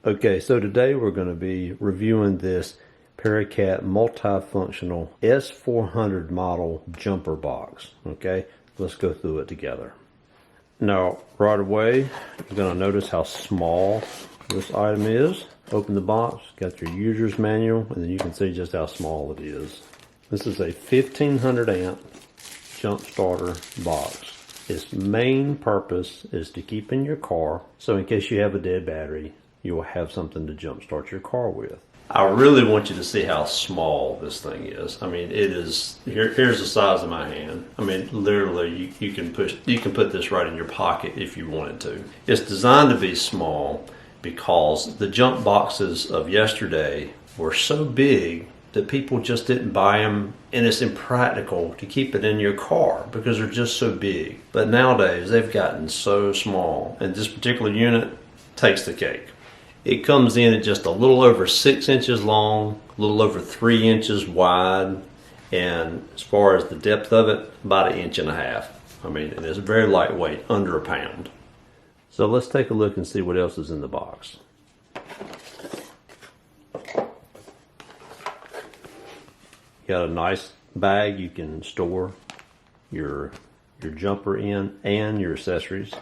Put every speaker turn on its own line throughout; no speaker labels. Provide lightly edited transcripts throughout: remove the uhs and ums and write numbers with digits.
Okay, so today we're going to be reviewing this Paracat multifunctional S400 model jumper box. Okay, let's go through it together. Now, right away, you're going to notice how small this item is. Open the box, got your user's manual, and then you can see just how small it is. This is a 1500 amp jump starter box. Its main purpose is to keep in your car, so in case you have a dead battery, you will have something to jump start your car with. I really want you to see how small this thing is. I mean, it is, here's the size of my hand. I mean, literally you can put this right in your pocket if you wanted to. It's designed to be small because the jump boxes of yesterday were so big that people just didn't buy them, and it's impractical to keep it in your car because they're just so big. But nowadays they've gotten so small, and this particular unit takes the cake. It comes in at just a little over 6 inches long, a little over 3 inches wide, and as far as the depth of it, about 1.5 inches. I mean, and it's very lightweight, under a pound. So let's take a look and see what else is in the box. You got a nice bag you can store your jumper in and your accessories.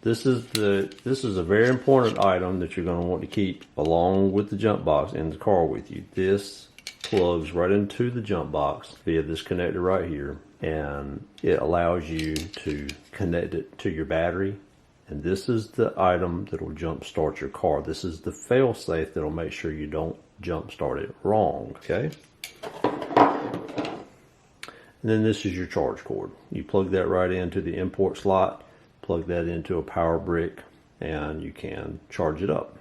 This is a very important item that you're going to want to keep along with the jump box in the car with you. This plugs right into the jump box via this connector right here, and it allows you to connect it to your battery. And this is the item that will jump start your car. This is the fail safe that will make sure you don't jump start it wrong. Okay. And then this is your charge cord. You plug that right into the import slot, plug that into a power brick, and you can charge it up.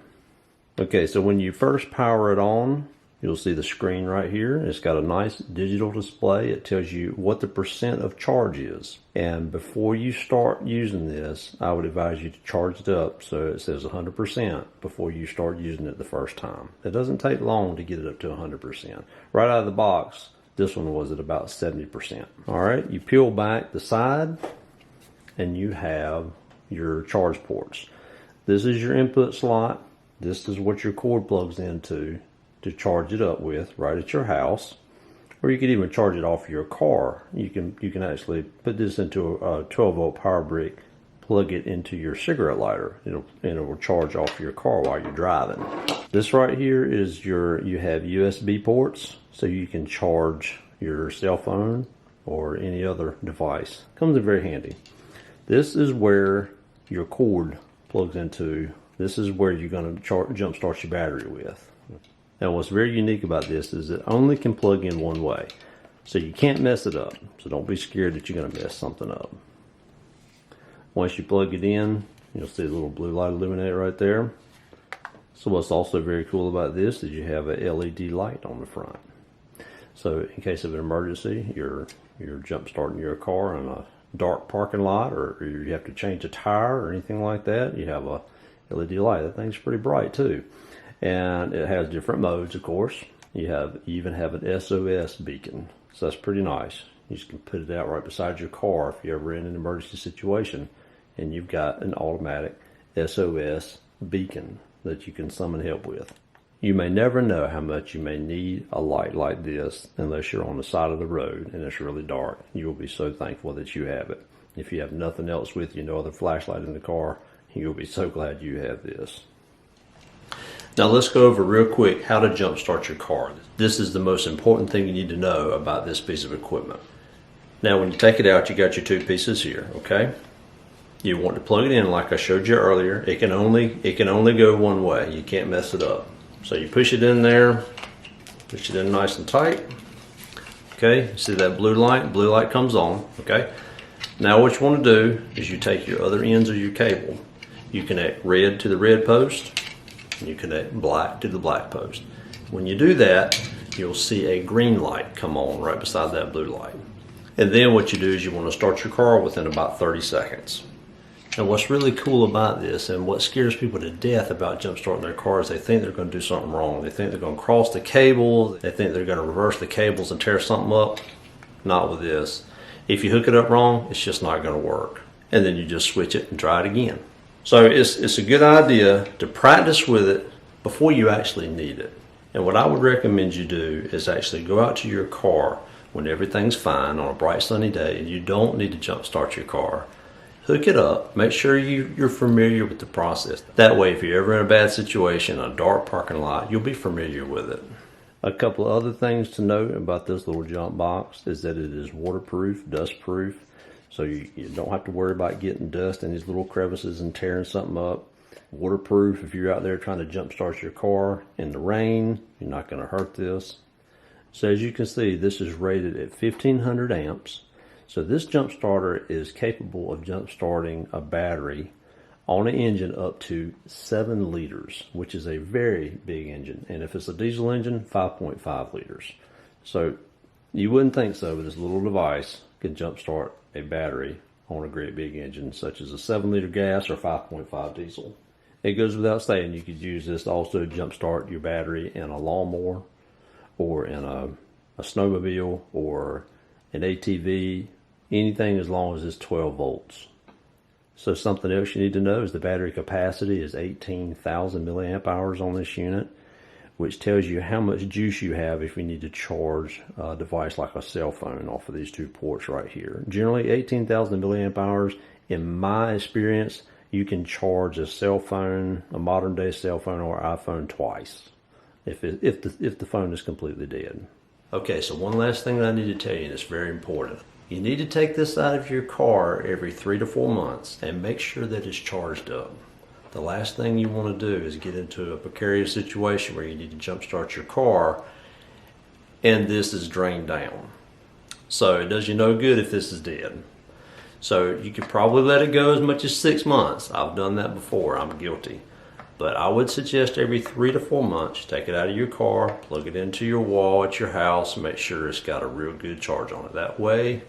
Okay, so when you first power it on, you'll see the screen right here. It's got a nice digital display. It tells you what the percent of charge is. And before you start using this, I would advise you to charge it up so it says 100% before you start using it the first time. It doesn't take long to get it up to 100%. Right out of the box, this one was at about 70%. All right, you peel back the side and you have your charge ports. This is your input slot. This is what your cord plugs into to charge it up with right at your house, or you could even charge it off your car. You can actually put this into a 12-volt power brick, plug it into your cigarette lighter, and it will charge off your car while you're driving. This right here is you have USB ports, so you can charge your cell phone or any other device. Comes in very handy. This is where your cord plugs into. This is where you're going to jump start your battery with. Now what's very unique about this is it only can plug in one way. So you can't mess it up. So don't be scared that you're going to mess something up. Once you plug it in, you'll see the little blue light illuminate right there. So what's also very cool about this is you have a LED light on the front. So in case of an emergency, you're jump starting your car in a dark parking lot, or you have to change a tire or anything like that, you have a LED light. That thing's pretty bright too. And it has different modes, of course. You even have an SOS beacon. So that's pretty nice. You just can put it out right beside your car if you're ever in an emergency situation, and you've got an automatic SOS beacon that you can summon help with. You may never know how much you may need a light like this unless you're on the side of the road and it's really dark. You will be so thankful that you have it. If you have nothing else with you, no other flashlight in the car, you'll be so glad you have this. Now let's go over real quick how to jump start your car. This is the most important thing you need to know about this piece of equipment. Now when you take it out, you got your two pieces here, okay? You want to plug it in like I showed you earlier. It can only go one way. You can't mess it up. So you push it in there, push it in nice and tight. Okay, see that blue light? Blue light comes on, okay? Now what you want to do is you take your other ends of your cable. You connect red to the red post, and you connect black to the black post. When you do that, you'll see a green light come on right beside that blue light. And then what you do is you want to start your car within about 30 seconds. And what's really cool about this, and what scares people to death about jump starting their cars, they think they're going to do something wrong. They think they're going to cross the cable. They think they're going to reverse the cables and tear something up. Not with this. If you hook it up wrong, it's just not going to work. And then you just switch it and try it again. So it's a good idea to practice with it before you actually need it. And what I would recommend you do is actually go out to your car when everything's fine on a bright sunny day and you don't need to jump start your car. Hook it up. Make sure you're familiar with the process. That way, if you're ever in a bad situation, a dark parking lot, you'll be familiar with it. A couple of other things to note about this little jump box is that it is waterproof, dustproof, so you don't have to worry about getting dust in these little crevices and tearing something up. Waterproof, if you're out there trying to jump start your car in the rain, you're not going to hurt this. So as you can see, this is rated at 1500 amps. So this jump starter is capable of jump starting a battery on an engine up to 7 liters, which is a very big engine. And if it's a diesel engine, 5.5 liters. So you wouldn't think so, but this little device can jump start a battery on a great big engine, such as a 7-liter gas or 5.5 diesel. It goes without saying you could use this to also jump start your battery in a lawnmower or in a snowmobile or an ATV, anything as long as it's 12 volts. So something else you need to know is the battery capacity is 18,000 milliamp hours on this unit, which tells you how much juice you have if you need to charge a device like a cell phone off of these 2 ports right here. Generally 18,000 milliamp hours, in my experience, you can charge a cell phone, a modern day cell phone or iPhone twice if the phone is completely dead. Okay, so one last thing that I need to tell you, and it's very important. You need to take this out of your car every 3 to 4 months and make sure that it's charged up. The last thing you want to do is get into a precarious situation where you need to jump start your car and this is drained down. So it does you no good if this is dead. So you could probably let it go as much as 6 months. I've done that before, I'm guilty. But I would suggest every 3 to 4 months, take it out of your car, plug it into your wall at your house, and make sure it's got a real good charge on it. That way,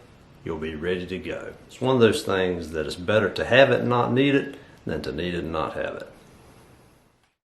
you'll be ready to go. It's one of those things that it's better to have it and not need it than to need it and not have it.